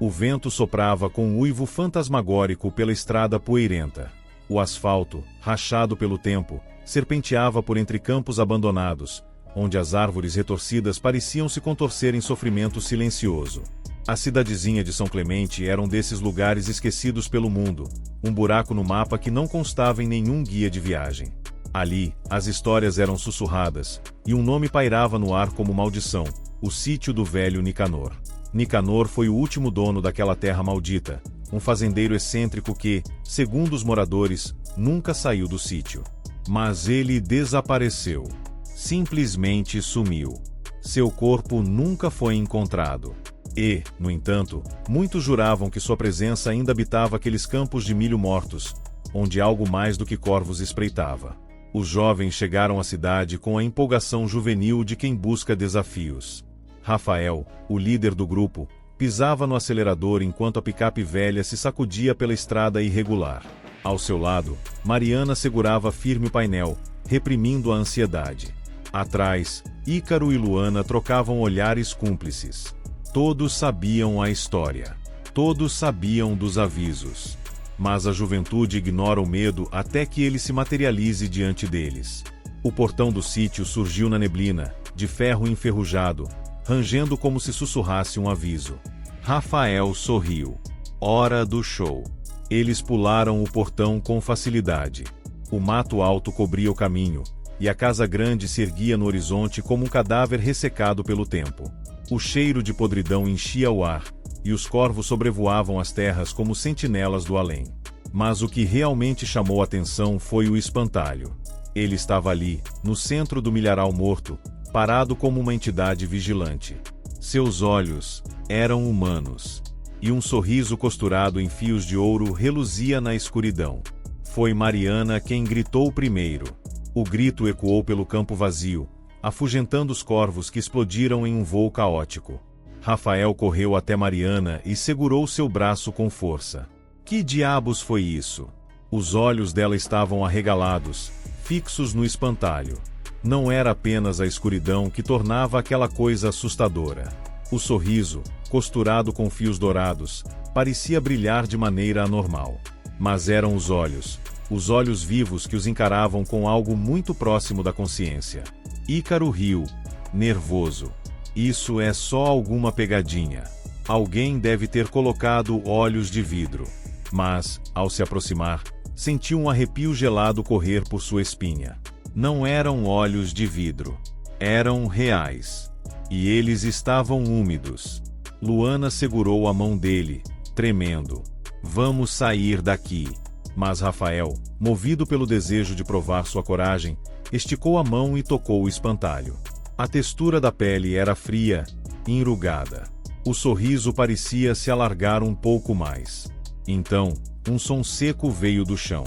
O vento soprava com um uivo fantasmagórico pela estrada poeirenta. O asfalto, rachado pelo tempo, serpenteava por entre campos abandonados, onde as árvores retorcidas pareciam se contorcer em sofrimento silencioso. A cidadezinha de São Clemente era um desses lugares esquecidos pelo mundo, um buraco no mapa que não constava em nenhum guia de viagem. Ali, as histórias eram sussurradas, e um nome pairava no ar como maldição: o sítio do velho Nicanor. Nicanor foi o último dono daquela terra maldita, um fazendeiro excêntrico que, segundo os moradores, nunca saiu do sítio. Mas ele desapareceu. Simplesmente sumiu. Seu corpo nunca foi encontrado. E, no entanto, muitos juravam que sua presença ainda habitava aqueles campos de milho mortos, onde algo mais do que corvos espreitava. Os jovens chegaram à cidade com a empolgação juvenil de quem busca desafios. Rafael, o líder do grupo, pisava no acelerador enquanto a picape velha se sacudia pela estrada irregular. Ao seu lado, Mariana segurava firme o painel, reprimindo a ansiedade. Atrás, Ícaro e Luana trocavam olhares cúmplices. Todos sabiam a história. Todos sabiam dos avisos. Mas a juventude ignora o medo até que ele se materialize diante deles. O portão do sítio surgiu na neblina, de ferro enferrujado, rangendo como se sussurrasse um aviso. Rafael sorriu. Hora do show. Eles pularam o portão com facilidade. O mato alto cobria o caminho, e a casa grande se erguia no horizonte como um cadáver ressecado pelo tempo. O cheiro de podridão enchia o ar, e os corvos sobrevoavam as terras como sentinelas do além. Mas o que realmente chamou a atenção foi o espantalho. Ele estava ali, no centro do milharal morto, parado como uma entidade vigilante. Seus olhos eram humanos, e um sorriso costurado em fios de ouro reluzia na escuridão. Foi Mariana quem gritou primeiro. O grito ecoou pelo campo vazio, afugentando os corvos que explodiram em um voo caótico. Rafael correu até Mariana e segurou seu braço com força. Que diabos foi isso? Os olhos dela estavam arregalados, fixos no espantalho. Não era apenas a escuridão que tornava aquela coisa assustadora. O sorriso, costurado com fios dourados, parecia brilhar de maneira anormal. Mas eram os olhos vivos que os encaravam com algo muito próximo da consciência. Ícaro riu, nervoso. Isso é só alguma pegadinha. Alguém deve ter colocado olhos de vidro. Mas, ao se aproximar, sentiu um arrepio gelado correr por sua espinha. Não eram olhos de vidro. Eram reais. E eles estavam úmidos. Luana segurou a mão dele, tremendo. Vamos sair daqui. Mas Rafael, movido pelo desejo de provar sua coragem, esticou a mão e tocou o espantalho. A textura da pele era fria, enrugada. O sorriso parecia se alargar um pouco mais. Então, um som seco veio do chão.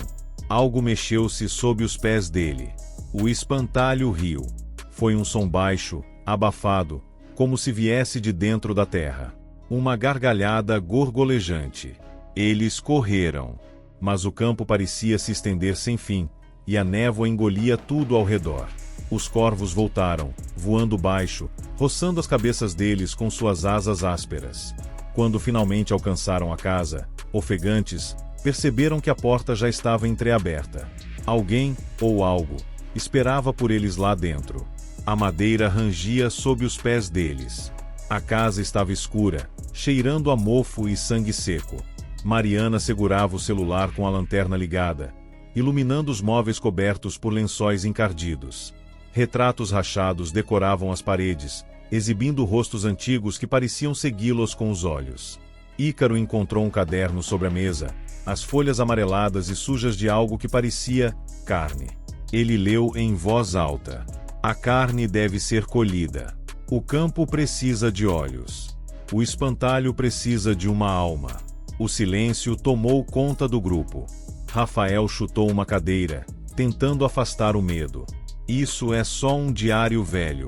Algo mexeu-se sob os pés dele. O espantalho riu. Foi um som baixo, abafado, como se viesse de dentro da terra. Uma gargalhada gorgolejante. Eles correram. Mas o campo parecia se estender sem fim, e a névoa engolia tudo ao redor. Os corvos voltaram, voando baixo, roçando as cabeças deles com suas asas ásperas. Quando finalmente alcançaram a casa, ofegantes, perceberam que a porta já estava entreaberta. Alguém, ou algo, esperava por eles lá dentro. A madeira rangia sob os pés deles. A casa estava escura, cheirando a mofo e sangue seco. Mariana segurava o celular com a lanterna ligada, iluminando os móveis cobertos por lençóis encardidos. Retratos rachados decoravam as paredes, exibindo rostos antigos que pareciam segui-los com os olhos. Ícaro encontrou um caderno sobre a mesa, as folhas amareladas e sujas de algo que parecia carne. Ele leu em voz alta. A carne deve ser colhida. O campo precisa de olhos. O espantalho precisa de uma alma. O silêncio tomou conta do grupo. Rafael chutou uma cadeira, tentando afastar o medo. Isso é só um diário velho.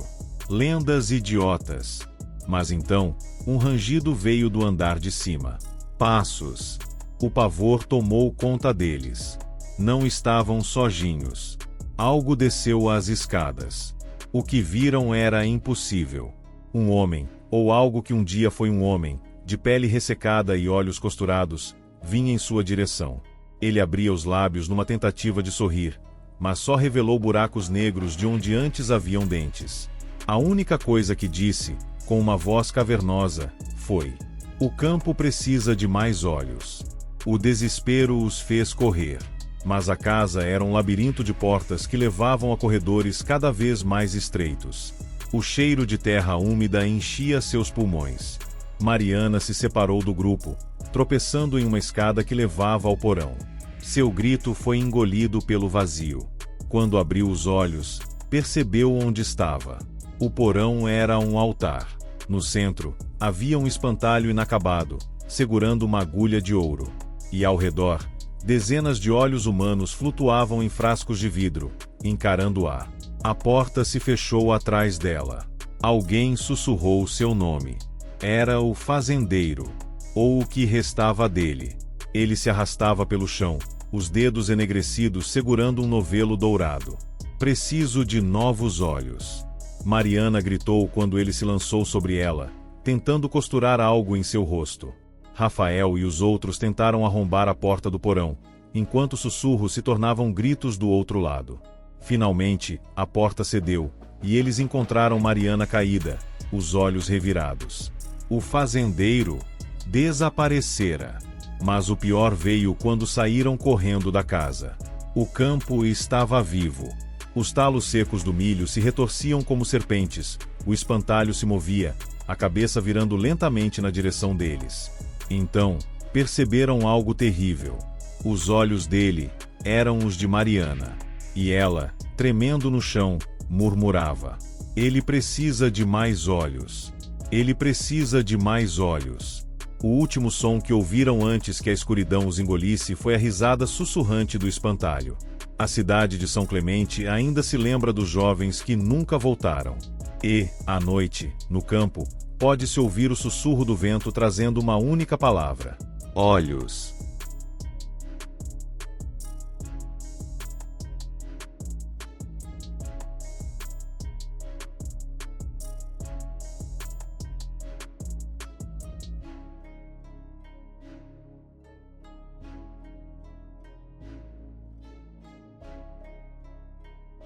Lendas idiotas. Mas então, um rangido veio do andar de cima. Passos. O pavor tomou conta deles. Não estavam sozinhos. Algo desceu as escadas. O que viram era impossível. Um homem, ou algo que um dia foi um homem, de pele ressecada e olhos costurados, vinha em sua direção. Ele abria os lábios numa tentativa de sorrir, mas só revelou buracos negros de onde antes haviam dentes. A única coisa que disse, com uma voz cavernosa, foi: "O campo precisa de mais olhos." O desespero os fez correr. Mas a casa era um labirinto de portas que levavam a corredores cada vez mais estreitos. O cheiro de terra úmida enchia seus pulmões. Mariana se separou do grupo, tropeçando em uma escada que levava ao porão. Seu grito foi engolido pelo vazio. Quando abriu os olhos, percebeu onde estava. O porão era um altar. No centro, havia um espantalho inacabado, segurando uma agulha de ouro. E ao redor, dezenas de olhos humanos flutuavam em frascos de vidro, encarando-a. A porta se fechou atrás dela. Alguém sussurrou seu nome. Era o fazendeiro, ou o que restava dele. Ele se arrastava pelo chão, os dedos enegrecidos segurando um novelo dourado. "Preciso de novos olhos." Mariana gritou quando ele se lançou sobre ela, tentando costurar algo em seu rosto. Rafael e os outros tentaram arrombar a porta do porão, enquanto sussurros se tornavam gritos do outro lado. Finalmente, a porta cedeu, e eles encontraram Mariana caída, os olhos revirados. O fazendeiro desaparecera. Mas o pior veio quando saíram correndo da casa. O campo estava vivo. Os talos secos do milho se retorciam como serpentes, o espantalho se movia, a cabeça virando lentamente na direção deles. Então, perceberam algo terrível. Os olhos dele eram os de Mariana. E ela, tremendo no chão, murmurava: "Ele precisa de mais olhos. Ele precisa de mais olhos." O último som que ouviram antes que a escuridão os engolisse foi a risada sussurrante do espantalho. A cidade de São Clemente ainda se lembra dos jovens que nunca voltaram. E, à noite, no campo, pode-se ouvir o sussurro do vento trazendo uma única palavra: olhos.